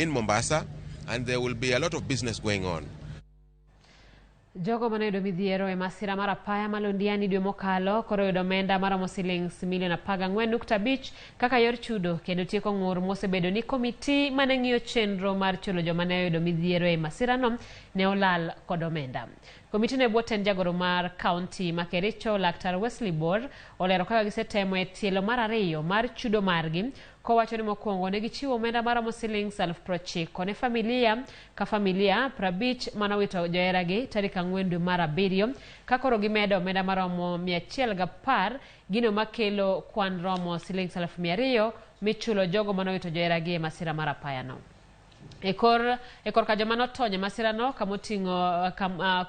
in Mombasa, and there will be a lot of business going on. Jogo manoyudo midhiero e masira mar apaya ma Londiani dwe mokalo koro yudo omenda maromo shillings milion 14.5 kaka yor chudo kendo tieko ng'ur mosebedo ni komiti mane ng'iyo chenro mar chulo joma ne oyudo midhiero e masirano ne olal kod omenda. Komiti ne bwo tend jagoro mar kaunti ma Kericho Laktar Wesley Bor olero kaka gisetemo e tielo mar ariyo mar chudo margi kowacho ni mokwongo ne gichiwo omenda maromo shillings 90,000 ne familia ka familia 50 manowito joheragi tarik 4 dwe mar 7 ka koro gimedo omenda maromo 110 gino makelo kwan romo shillings 200,000 michulo jogo manowito joheragi e masira mar apayano. Ekor ka joma notony masira no kamoting'o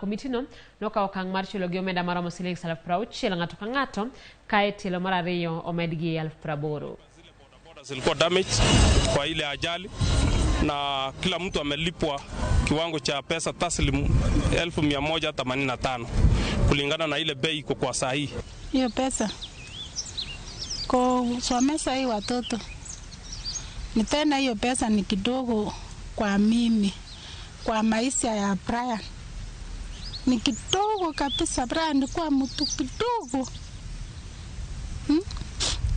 komitino nokawo okang' mar chulo gi omenda maromo shillings 60,000 ng'ato ka ng'ato kae tielo mar ariyo omedgi 80,000. Zilikuwa damage kwa ile ajali na kila mtu amelipwa kiwango cha pesa taslimu 1,185 kulingana na ile bei iko kwa saa hii. Hiyo pesa kusomesha hii watoto ni tena, hiyo pesa ni kidogo kwa mimi, kwa maisha ya Brian ni kidogo kabisa. Brian alikuwa mtu kidogo.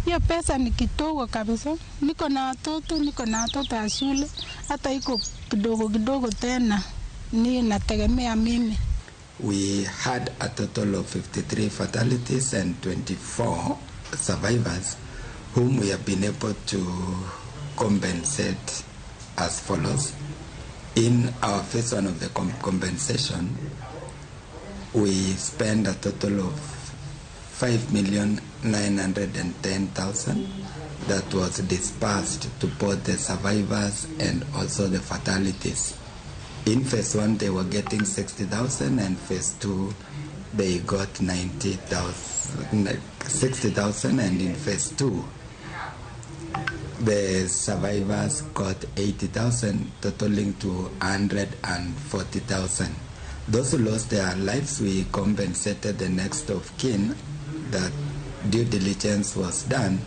Hiyo pesa ni kidogo kabisa. Niko na watoto ya shule, hata iko kidogo tena ni nategemea mimi. We had a total of 53 fatalities and 24 survivors whom we have been able to compensate as follows. In our phase 1 of the compensation, we spent a total of 5,910,000 that was dispersed to both the survivors and also the fatalities. In phase 1 they were getting 60,000 and phase 2 they got 60,000, and in phase 2 the survivors got 80,000, totaling to 140,000. Those who lost their lives, we compensated the next of kin. That due diligence was done,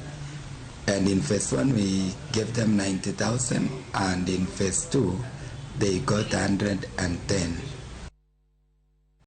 and in phase 1 we gave them 90,000, and in phase 2 they got 110.